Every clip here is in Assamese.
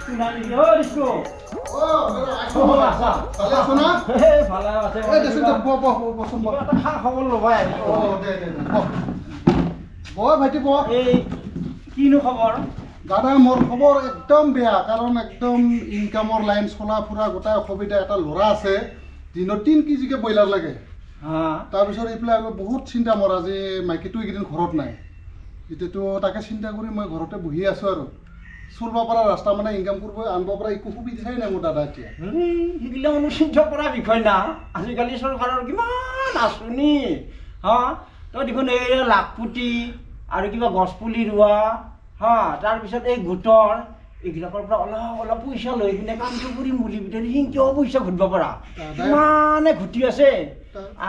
কিনো খবৰ দাদা? মোৰ খবৰ একদম বেয়া, কাৰণ একদম ইনকামৰ লাইন চলা ফুৰা গোটাই অসুবিধা। এটা ল'ৰা আছে, দিনত 3 কেজিকে ব্ৰইলাৰ লাগে। তাৰপিছত এইফালে আৰু বহুত চিন্তা মোৰ, আজি মাইকীটো এইকেইদিন ঘৰত নাই। এতিয়াতো তাকে চিন্তা কৰি মই ঘৰতে বহি আছোঁ আৰু চলিব পৰা ৰাস্তা মানে ইনকাম কৰিব আনিব পৰা একো সুবিধাই নাই মোৰ দাদা। এতিয়া সেইগিলা অনুচিন্তা কৰা বিষয় না। আজিকালি চৰকাৰৰ কিমান আঁচনি তই দেখোন এই লাখপুতি আৰু কিবা গছপুলি ৰোৱা তাৰপিছত এই গোটৰ এইবিলাকৰ পৰা অলপ অলপ পইচা লৈ কিনে কামটো কৰিম বুলি ভিতৰত সিংকেও পইচা ঘটিব পৰা ইমানে ঘটি আছে।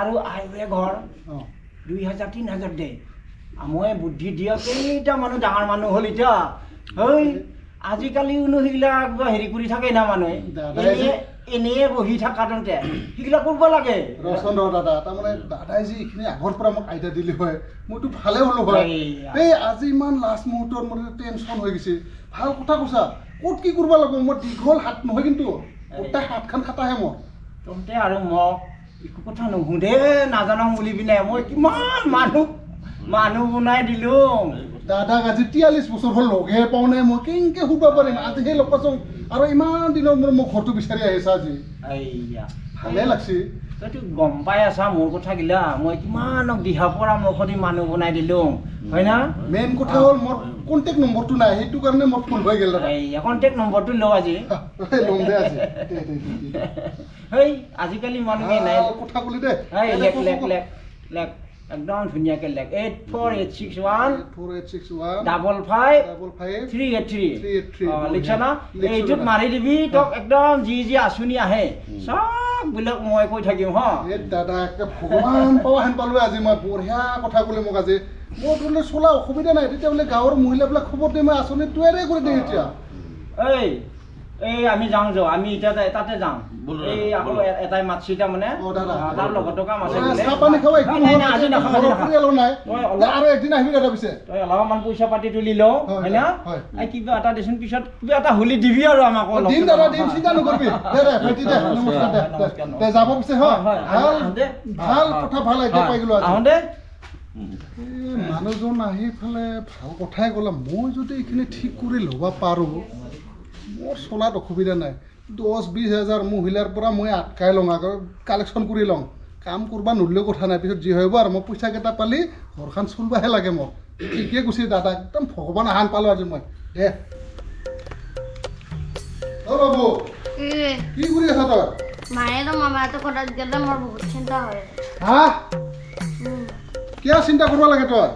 আৰু আইৱে ঘৰ 2000 3000 দে। মই বুদ্ধি দিয়া কেইটা মানুহ ডাঙৰ মানুহ হ'ল এতিয়া। আজিকালি সেইগিলা কিবা হেৰি কৰি থাকে না মানুহে এনেই বহি থকাতে সেইগিলা কৰিব লাগে। ৰচন দাদা, তাৰমানে দাদাই যি এইখিনি আগৰ পৰা মোক আইডিয়া দিলে হয় মইতো ভালে হ'লো হয়। এই আজি ইমান লাষ্ট মুহূৰ্তত মোৰ টেনশ্যন হৈ গৈছে। ভাল কথা কৈছা, ক'ত কি কৰিব লাগিব? মোৰ দীঘল হাত নহয় কিন্তু গোটেই হাতখন খাটাহে মোৰ। তহঁতে আৰু মোক একো কথা নুশুধে নাজানো বুলি পিনে মই কিমান মানুহ বনাই দিলো। দাদাক আজি 43 বছৰ হ'ল লগে পাওঁ নাই। মই কেনেকে শুব পাৰিম? আজি সেই লগ পাইছোঁ আৰু ইমান দিনৰ মোৰ মোক ঘৰটো বিচাৰি আহিছা আজি। ভালে লাগছে। তইতো গম পাই আছা মোৰ কথাগিলা। মই কিমানক দিহা পৰামৰ্শ দি মানুহ বনাই দিলো হয় না। মেইন কথা হ'ল মোৰ কণ্টেক্ট নম্বৰটো নাই, সেইটো কাৰণে মোৰ ফুল হৈ গ'ল। কণ্টেক্ট নম্বৰটো লওঁ আজি। ল'ম দে আজি। আজিকালি মানুহে নাই কথা ক'লি দে। লেখ একদম ধুনীয়াকে লেখ 84861 55 383 লিখছা না? এইটোত মাৰি দিবি, তোক একদম যি আঁচনি আহে চববিলাক মই কৈ থাকিম। দাদা একে ভগৱান পাৱা হেন পালো আজি। মই বঢ়িয়া কথা ক'লে মোক আজি। মোৰ বোলে চলা অসুবিধা নাই, তেতিয়া বোলে গাঁৱৰ মহিলাবিলাক খবৰ দি মই আঁচনি তৈয়াৰে কৰি দিম এতিয়া। এই আমি যাওঁ আমি এতিয়া তাতে যাওঁ। এই আকৌ এটাই মাতছি তাৰমানে তাৰ লগতো কাম আছে। তই অলপমান পইচা পাতি তুলি লওঁ হয় না? কিবা এটা দেচোন, পিছত কিবা এটা হলি দিবি আৰু আমাক। যাব পিছে ভাল কথা, ভাল আইডিয়া পাই গলো। মানুহজন আহি পেলাই ভাল কথাই ক'লা। মই যদি এইখিনি ঠিক কৰি ল'ব পাৰোঁ মোৰ চলাত অসুবিধা নাই। 10-20 হাজাৰ মহিলাৰ পৰা মই আটকাই লওঁ, আগৰ কালেকশ্যন কৰি লওঁ। কাম কৰিব নোৱাৰিলেও কথা নাই, পিছত যি হ'ব আৰু মই পইচাকেইটা পালি ঘৰখন চলিবহে লাগে। মোক ঠিকে কৈছে দাদা, একদম ভগৱান আহান পালোঁ আজি মই। দে বাবু, কি কৰি আছা তই? মায়েতো মামাহঁতে ঘৰত গ'লে মোৰ বহুত চিন্তা হয়। কিয় চিন্তা কৰিব লাগে তই?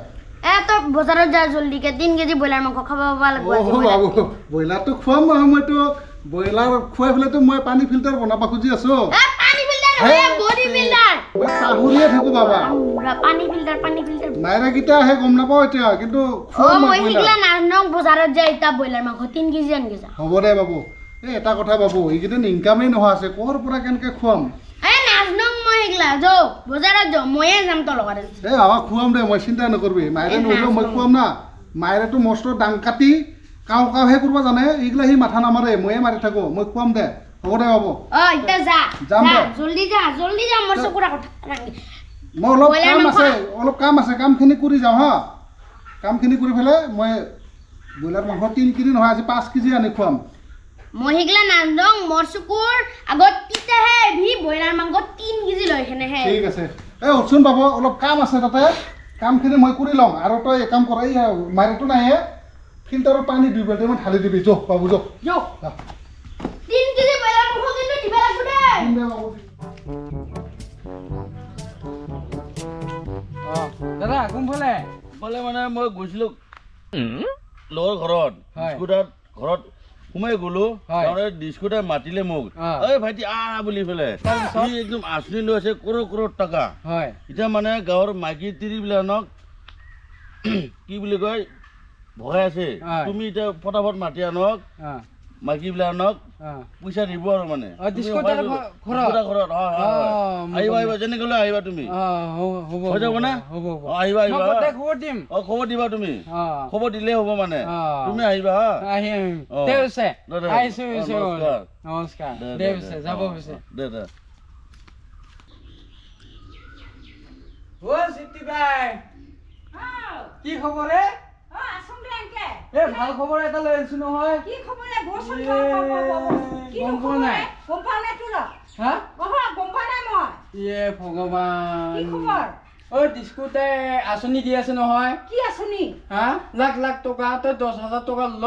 তই বজাৰত যা জলদিকে 3 কেজি ব্ৰইলাৰ মাংস খাব লাগিব। বাবু, ব্ৰইলাৰটো খুৱাম নহয়। মইতো ব্ৰইলাৰ খুৱাই পেলাইতো মই পানী ফিল্টাৰ বনাব খুজি আছো। পাহৰিয়ে থাকো বাবা। নাইৰাকেইটা আহে গম নাপাওঁ এতিয়া, কিন্তু বজাৰত যায় এতিয়া ব্ৰইলাৰ মাংস 3 কেজি আনগে যা। হ'ব দে বাবু। এটা কথা বাবু, এইকেইদিন ইনকামেই নোহোৱা আছে, ক'ৰ পৰা কেনেকে খুৱাম? আমাক খুৱাম দে, মই চিন্তা নকৰবি। মায়েৰে নহ'লেও মই খুৱাম না। মায়েৰেতো মস্ত ডাং কাটি কাওহে কৰিব জানে, এইগিলা সি মাথা নামাৰে, ময়ে মাৰি থাকো। মই খুৱাম দে। হ'ব দে বাবু, যাম দে। মই অলপ কাম আছে, কামখিনি কৰি যাওঁ হা। কামখিনি কৰি পেলাই মই ব্ৰইলাৰ মাংস 3 কেজি নহয়, আজি 5 কেজি আনি খুৱাম। মই সেইগিলা নাজানো, মোৰ চকুৰ আগত পিতাহে ব্ৰইলাৰ মাংস 3 কেজি লৈ কেনেহে। ঠিক আছে। শুন বাবু, অলপ কাম আছে তাতে, কামখিনি মই কৰি লওঁ। আৰু তই কাম কৰ, এই মাইৰটো নাহে, ফিল্টাৰৰ পানী 2 বাল্টি মান ঢালি দিবি। যো বাবু, যো। 3 কেজি ব্ৰইলাৰ মাংস কিন্তু দিব লাগিব দে। দাদা কোনফালে মানে মই গৈছিলোঁ লগৰ ঘৰত, ঘৰত সোমাই গ'লো। ডিস্কুটাৰ মাতিলে মোক, ঐ ভাইটি আহ বুলি পেলাই। সি একদম আঁচনি লৈ আছে কৰোৰ টকা। এতিয়া মানে গাঁৱৰ মাইকী তিৰিবিলাকক কি বুলি কয় ভগাই আছে। তুমি এতিয়া ফটাফট মাতি আনক, মাইকীবিলাকক পইচা দিব আৰু মানে ডিস্কোটাৰ ঘৰত আহিবা যেনেকৈ লৈ আহিবা তুমি হৈ যাব না আহিবা খবৰ দিম খবৰ দিবা তুমি খবৰ দিলেই হ'ব মানে তুমি আহিবা নমস্কাৰ যাব হৈছে দে কি খবৰ ভাল খবৰ এটা লৈ আহিছো নহয় ভগৱান ডিস্কোতে আঁচনি দি আছে নহয় লাখ লাখ টকা তই 10,000 টকা ল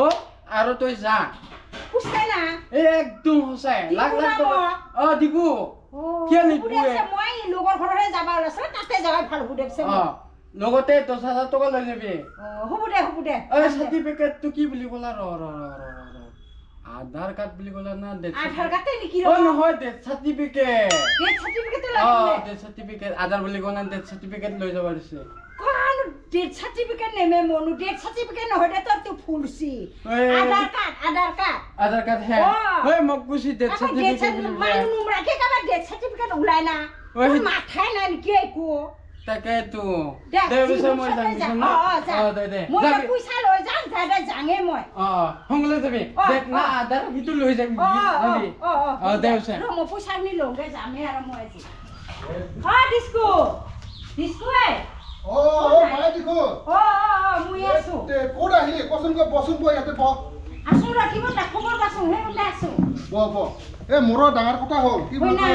আৰু তই যা একদম সঁচাই লাখ লাখ টকা দিব কিয় নিদিব লগতে 10,000 টকা লৈ যাবি চাৰ্টিফিকেটটো কি বুলি ক'লা আধাৰ কাৰ্ড বুলি ক'লা না নহয় ডেথ চাৰ্টিফিকেট আধাৰ বুলি ক'লা না ডেথ চাৰ্টিফিকেট লৈ যাব দিছে ডেথ চাৰ্টিফিকেট নেমে মনু ডেথ চাৰ্টিফিকেট নহয় দে তোৰ ফুলছি আধাৰ কাৰ্ড হে মোক বুজি ডেথ চাৰ্টিফিকেট মানুহ নুমৰা কে কাবা ডেথ চাৰ্টিফিকেট ওলাই না মাথাই নাই নেকি একো তাকেতো দে বিছে মই যাম দে মই পইচা লৈ যাম যাঙে মই সংগলে যাবি দেখ না আধাৰ হিটো লৈ যাবি দে বিছে মই পইচা নি লগে যামে আৰু মই আজি ডিস্কো ভাই দেখো মই আছো ক'ত আহিলি কচোন বচোন বহ ইয়াতে বহ আছো ৰাখিব খবৰ পাছো হে ওলাই আছো বহ মোৰ ডাঙৰ কথা হ'ল কি বুলি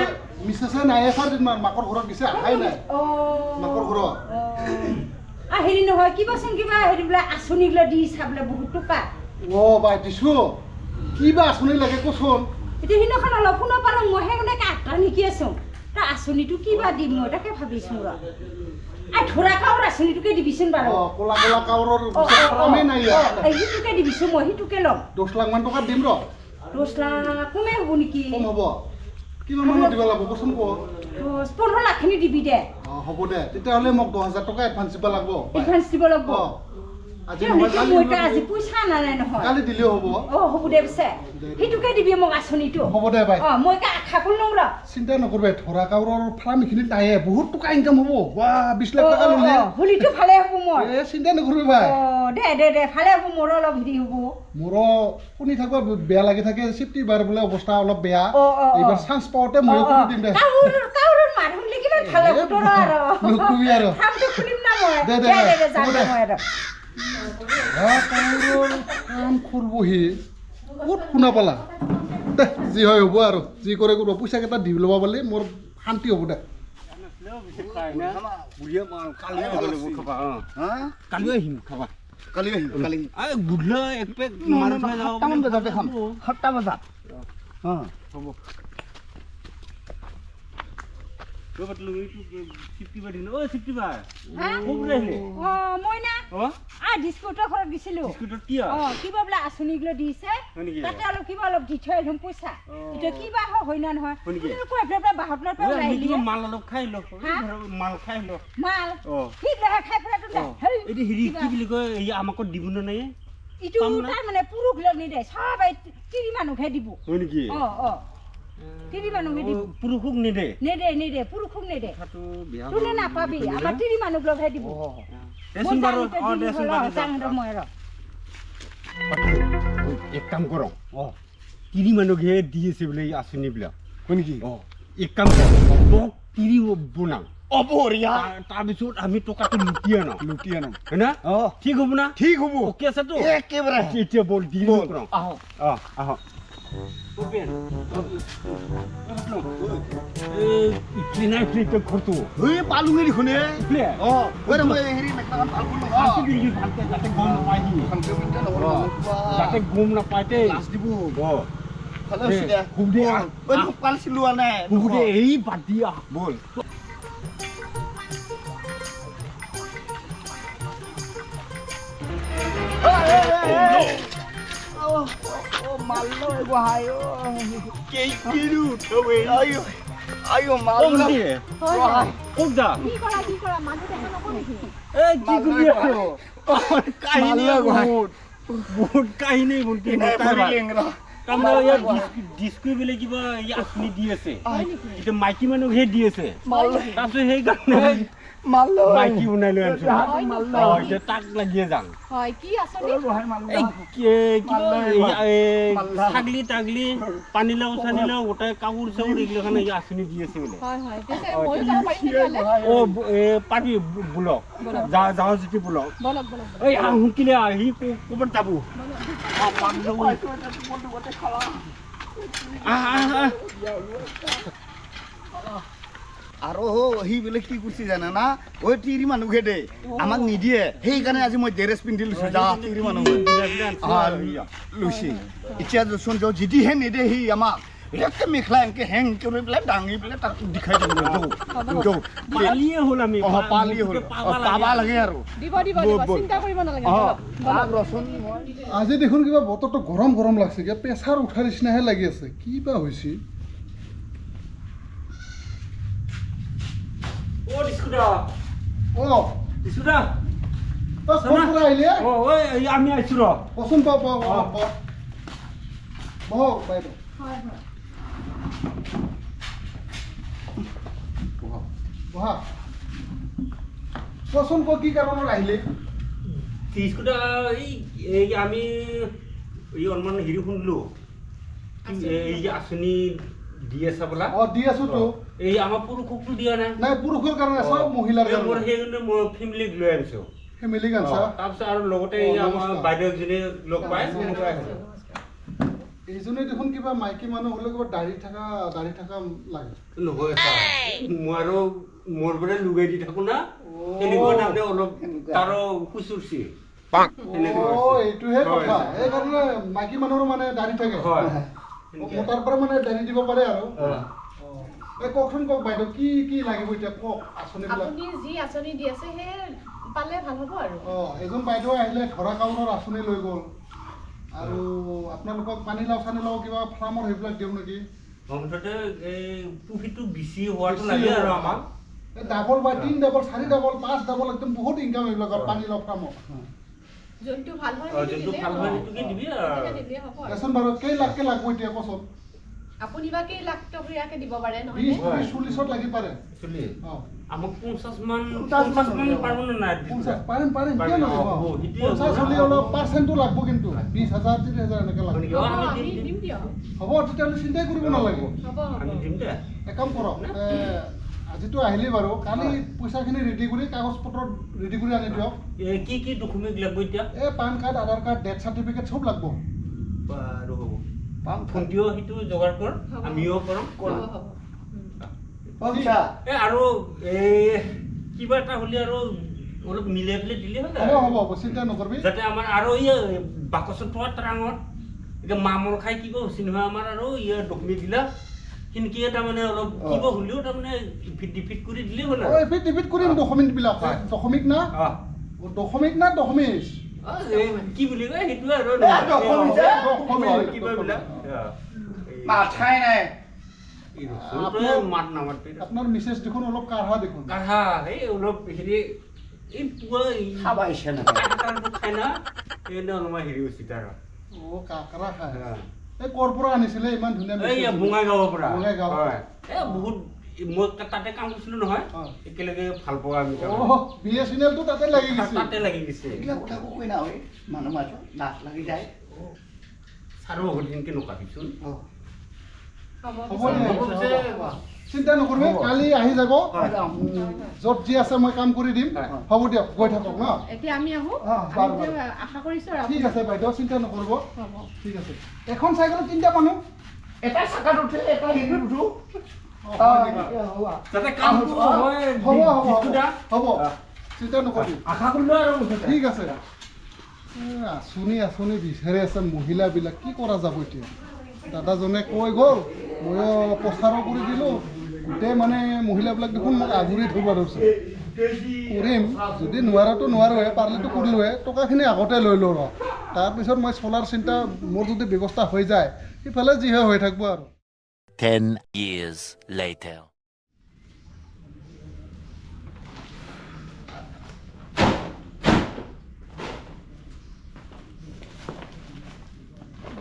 মিছেছে নাই এফাৰদিনমান মাকৰ ঘৰত দিছে আহাই নাই মাকৰ ঘৰত হেৰি নহয় কিবাচোন কিবা হেৰি বোলে আঁচনিগুলো দি চাবলৈ বহুত টকা বাই দিছো কিবা আঁচনি লাগে কচোন এতিয়া সিদিনাখন অলপ শুনা পালো মইহে মানে আঠটা নেকি আছো তাৰ আঁচনিটো কিবা দিম মই তাকে ভাবিছো ধৰা কাউৰ আঁচনিটোকে দিবিচোন বাৰু কলা কলা কাউৰৰ কামেই নাই সেইটোকে দিবিছো মই সেইটোকে ল'ম 10 লাখ মান টকা দিম 10 লাখ কমে হ'ব নেকি কম হ'ব কিমান মান দিব লাগিব কচোন ক 15 লাখ খিনি দিবি দে হ'ব দে তেতিয়াহ'লে মোক 10,000 টকা এডভান্স দিব লাগিব এডভান্স দিব লাগিব আজি পইচা নাই নহয় কালি দিলেও হ'ব হ'ব দে পিছে সেইটোকে দিবি মোক আঁচনিটো হ'ব দে বাই মই আশা কৰি লওঁ চিন্তা নকৰবে ধৰা কাউৰৰ ফাৰ্ম এইখিনিত নাহে বহুত টকা ইনকাম হ'ব 20 লাখ টকা ল'লে হলিটো ভালে হ'ব মই চিন্তা নকৰবে ভাই দে ভালে হ'ব মোৰ অলপ হেৰি হ'ব মোৰ শুনি থাকব বেয়া লাগি থাকে চিফটি বাৰ বোলে অৱস্থা অলপ বেয়া এইবাৰ চান্স পাওঁতে মই কৰি দিম দে কাউৰৰ মানুহ লিখিলে ভাল হ'ব তোৰ আৰু নকবি আৰু কামটো খুলিম না মই দে যাম মই আৰু কাম কৰবহি ক'ত শুনা পালা দে যি হয় হ'ব আৰু যি কৰে কৰিব পইচা কেইটা দি ল'ব পালে মোৰ শান্তি হ'ব দে কালি আহিম খাবা গুডলা এক পেক সাতটামান বজাতে খাম 7টা বজাত হ'ব ডিস্কোটাৰ ঘৰত দিছিলো কিবা বোলে আঁচনিগুলো দিছে তাতে অলপ কিবা অলপ দি থৈ আহিম পইচা এতিয়া কিবা হয় না নহয় মাল অলপ খাই ল মাল খাই ল মাল খাই কি বুলি কয় আমাক দিব নাই ইটো তাৰ মানে পুৰুষ লগ নিদে সবাই তিৰি মানুহহে দিব হয় নেকি তিৰি মানুহে দিব পুৰুষক নিদে পুৰুষক নিদে তোলে নাপাবি আমাৰ তিৰি মানুহ লগহে দিব এক কাম কৰক তিৰি মানুহকহে দি আছে বোলে এই আঁচনিবিলাক হয় নেকি এক কাম কৰক তিৰি বনাম তাৰপিছত আমি টকাটো লুটি আনাম হয় না ঠিক হ'ব না ঠিক হ'ব অ'কে আছে তো একেবাৰে এতিয়া বল দিল কৰক আহক পালোঙে দেখোন যাতে গম নাপায় দিব এই বাদ দিয়া বল মাল্লো গুহায়ো কেই কিরু তবে আয়ো মাল্লো কোক দা কি কৰা মানুহ দেখা নকৰি এই কি কৰি আছো কাহিনী বহুত কাহিনী বলতে তাৰমানে ইয়াত ডিস্কো বোলে কিবা এই আঁচনি দি আছে এতিয়া মাইকী মানুহকহে দি আছে তাৰপিছত সেইকাৰণে মাইকী বনাই লৈ আনিছো এতিয়া তাক লাগিয়ে যাম ছাগলী তাগলি পানীলাও চানীলাও গোটাই কাপোৰ চাপোৰ এইগিলাখানে আঁচনি দি আছে বোলে পাৰি বোলক যাওঁ যদি বোলক এই শুকিলে আহি ক'ৰবাত যাব আৰু সি বোলে কি কৰিছে জানা না ঐ তিৰি মানুহকে দে আমাক নিদিয়ে সেইকাৰণে আজি মই ড্ৰেছ পিন্ধি লৈছো যা তিৰি মানুহ লৈছে এতিয়া চোন যাওঁ যদিহে নিদিয়ে সি আমাক একে মেখেলা এনেকে হেং কৰি পেলাই দাঙি পেলাই তাক দেখাই দিম পালিয়ে হ'ল আমি পালিয়ে হ'ল পাবা লাগে আৰু আজি দেখোন কিবা বতৰটো গৰম গৰম লাগছে কিবা প্ৰেছাৰ উঠাৰ নিচিনাহে লাগি আছে কি বা হৈছে আমি আহিছো ৰ কচোন বাইদেউ কচোন কি কাৰণত আহিলে এই আমি এই অলপমান হেৰি শুনিলো এই আঁচনি দি আছে বোলা দি আছো তো এই আমাৰ পুৰুষকতো দিয়া নাই পুৰুষৰ কাৰণে চব মহিলাৰ মোৰ সেইকাৰণে মই ফেমিলিক লৈ আনিছো ফেমিলি আনছা তাৰপিছত আৰু লগতে এই আমাৰ বাইদেউ এজনী লগ পাই এইজনে দেখোন কিবা মাইকী মানুহ হ'লে কিবা দাঢ়ি থকা লাগে নহয় মই আৰু মোৰ পৰা লুগাই দি থাকো না তেনেকুৱা তাৰমানে অলপ তাৰো খুচুৰছি এইটোহে কথা সেইকাৰণে মাইকী মানুহৰ মানে দাঢ়ি থাকে তাৰ পৰা মানে দাঢ়ি দিব পাৰে আৰু কওকচোন কওক বাইদেউ কি কি লাগিব এতিয়া কওক আঁচনিবিলাক আপুনি যি আঁচনি দি আছে সেই পালে ভাল হ'ব আৰু এজন বাইদেউ আহিলে ধৰা কাউৰৰ আঁচনি লৈ গ'ল আৰু আপোনালোকক পানীলাও চানীলাও কিবা ফাৰ্মৰ সেইবিলাক দিওঁ নেকি মুঠতে এই প্ৰফিটটো বেছি হোৱাটো লাগে আৰু আমাক ডাবল বা 3 ডাবল 4 ডাবল 5 ডাবল একদম বহুত ইনকাম এইবিলাকৰ পানীলাও ফাৰ্মত যোনটো ভাল হয় সেইটোকে দিবি দেচোন বাৰু কেই লাখকে লাগব এতিয়া কচোন আপুনি বা কেই লাখ টকাকে দিব পাৰে 20-40 লাগি পাৰে আমাক 50 মান পাৰব না নাই পাৰিম কিয় নহব 50 হলে অলপ পাৰ্চেন্টটো লাগব কিন্তু 20,000 30,000 এনেকে লাগব হ'ব তেতিয়াহ'লে চিন্তাই কৰিব নালাগিব এক কাম কৰক আজিতো আহিলে বাৰু কালি পইচাখিনি ৰেডি কৰি কাগজ পত্ৰ ৰেডি কৰি আনি দিয়ক কি ডকুমেণ্ট লাগব এতিয়া পান কাৰ্ড আধাৰ কাৰ্ড ডেথ চাৰ্টিফিকেট চব লাগব বাৰু হ'ব ফোনটিও সেইটো যোগাৰ কৰ আমিও কৰম আৰু কিবা এটা হ'লে আৰু অলপ মিলাই পেলাই দিলে হ'ব চিন্তা নকৰবি যাতে আমাৰ আৰু বাকচত থোৱা ট্ৰাঙত এতিয়া মামৰ খাই কিবা হৈছে নহয় আমাৰ আৰু ডকুমেণ্ট দিলা কিন্তু তাৰমানে অলপ কিবা হ'লেও তাৰমানে ডিফিট কৰি দিলে হ'ল ডিফিট কৰিম ডকুমেণ্টবিলাক ডকুমেণ্ট না কি বুলি কয় সেইটো আৰু মাথাই নাই মাত নামাতে আপোনাৰ মিছেছ দেখোন অলপ কাঢ়া দেখোন কাঢ়া এই অলপ হেৰি এই পুৱা খাবা ইচ্ছা খাই না সেইকাৰণে অলপমান হেৰি হৈছে তাৰ কাকৰা খায় এই ক'ৰ পৰা আনিছিলে ইমান ধুনীয়া এই বঙাইগাঁৱৰ পৰা বঙাইগাঁও বহুত মই তাতে কাম কৰিছিলো নহয় একেলগে ভাল পোৱা আমি BSNL টো তাতে লাগি গৈছে এইবিলাক কথা কৈ না হয় মানুহ মাজত নাচ লাগি যায় চাৰো হ'ল সেনেকে নকাটিছোন চিন্তা নকৰিব কালি আহি যাব য'ত যি আছে মই কাম কৰি দিম হ'ব দিয়ক গৈ থাকক ন এতিয়া আমি আহো আশা কৰিছো ঠিক আছে বাইদেউ চিন্তা নকৰিব ঠিক আছে এখন চাইকেলত 3টা মানুহ এটা চাকাত উঠে এটা হেৰিত উঠো তাতে কামটো হ'ব চিন্তা নকৰিবি আশা কৰিলো আৰু ঠিক আছে আঁচনি বিচাৰি আছে মহিলাবিলাক কি কৰা যাব এতিয়া দাদাজনে কৈ গ'ল ময়ো প্ৰচাৰো কৰি দিলোঁ গোটেই মানে মহিলাবিলাক দেখোন মোক আগুৰি ধৰিব ধৰিছে কৰিম যদি নোৱাৰাটো নোৱাৰোৱে পাৰিলেতো কৰিলোৱে টকাখিনি আগতে লৈ লওঁ তাৰপিছত মই চলাৰ চিন্তা মোৰ যদি ব্যৱস্থা হৈ যায় সিফালে যি হয় হৈ থাকিব আৰু 10 years later.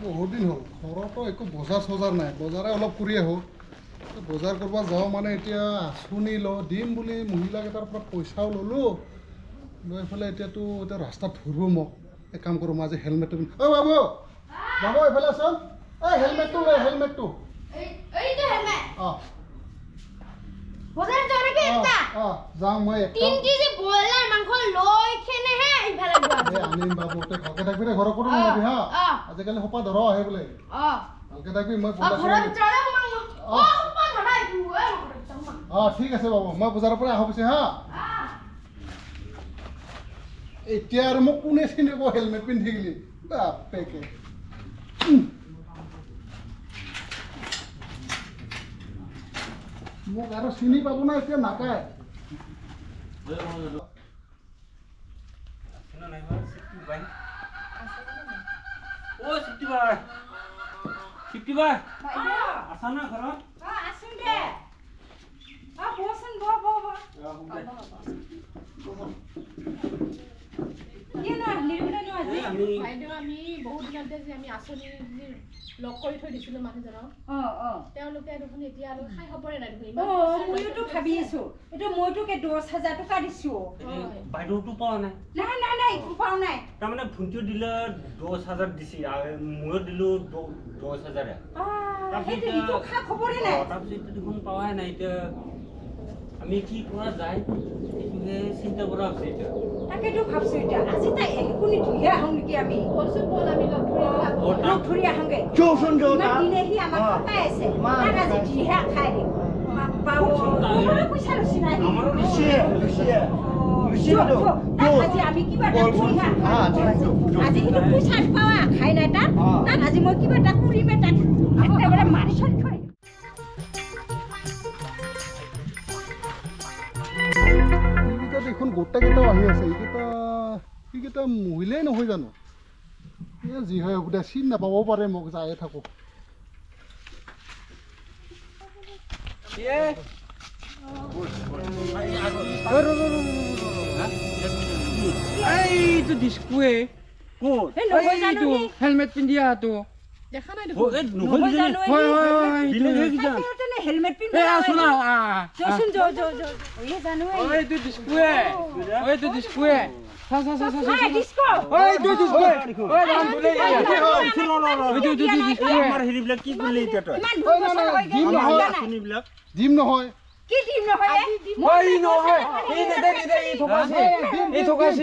বহুত দিন হ'ল ঘৰতো একো বজাৰ চজাৰ নাই বজাৰে অলপ কৰি আহোঁ বজাৰ কৰিব যাওঁ মানে এতিয়া আঁচনি দিম বুলি মহিলাকেইটাৰ পৰা পইচাও ল'লোঁ লৈ পেলাই এতিয়া ৰাস্তাত ধৰিব মোক এক কাম কৰোঁ মই আজি হেলমেটটো অ' বাবু বাবু এইফালে আছোন এই হেলমেটটো লৈ হেলমেটটো অঁ বজাৰ যোৱা নাকি এটা যাওঁ মই 3 কেজি ব্ৰইলাৰ মাংস লৈ কেনেহে ইফালে যোৱা আনিম বাবু তই ভালকৈ থাকিবি দে ঘৰৰ কোনো নাযাবি হা আজিকালি সোপা ধৰ আহে বোলে ভালকৈ থাকিবি মই ঘৰৰ ভিতৰতে সোমাম সোপা ধৰাই ঠিক আছে বাবু মই বজাৰৰ পৰা আহোঁ পিছে হা এতিয়া আৰু মোক কোনে চিনিব হেলমেট পিন্ধি গ'লি বাপেকে মোক আৰু চিনি পাব না এতিয়া নাকায় বাইদেউ আমি বহুত দিনতে যে আমি আঁচনি লগ কৰি থৈ দিছিলোঁ মানুহজনক তেওঁলোকে দেখোন এতিয়া আৰু খাই খবৰে নাই দেখোন মইতো ভাবি আছো এইটো মইতো 10,000 টকা দিছো বাইদেউটো পোৱা নাই নাই একো পাও নাই তাৰমানে ভণ্টিও দিলে 10,000 দিছে আৰু ময়ো দিলোঁ 10,000 সেইটো ইটো খা খবৰে নাই তাৰপিছত দেখোন পোৱাই নাই এতিয়া আমি কি কৰা যায় এইটোহে চিন্তা কৰা হৈছে এতিয়া তাকেতো ভাবছো এতিয়া আজি তাই এলকুনি ধুইহে আহোঁ নেকি আমি কৈছোঁ ব'ল আমি লগ ধৰি আহোঁগে যোচোন যোৱা দিনে সি আমাক কটাই আছে তাক আজি ধুইহে খাই দিম পইচা লৈছি নাই আমাৰো লৈছে আজি আমি কিবা এটা ধুইহে আজি কিন্তু পইচা পাৱা খাই নাই তাক আজি মই কিবা এটা কৰিমে তাক একেবাৰে মাৰি চলি থৈ দেখোন গোটেইকেইটাও আহি আছে এইকেইটা মহিলাই নহয় জানো যি হয় সুবিধা চিন নাপাব পাৰে মোক যায়ে থাকোঁ এইটো ডিস্কুৱে ক'ত এইটো হেলমেট পিন্ধি আহাটো দেখা নাই দেখোন হেলমেট পিন্ধি আছো না যোচোন জানো এইটো ডিস্কুৱে এইটো ডিস্কুৱে ডিস্কো হেৰিবিলাক কি কৰিলে এতিয়া তই জিম নহয় কি দিম নহয় এই থকাছে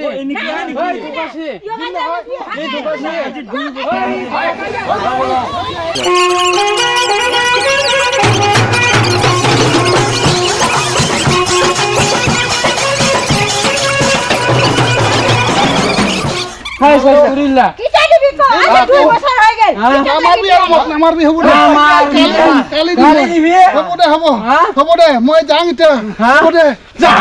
হ'ব দে মই যাওঁ এতিয়া যা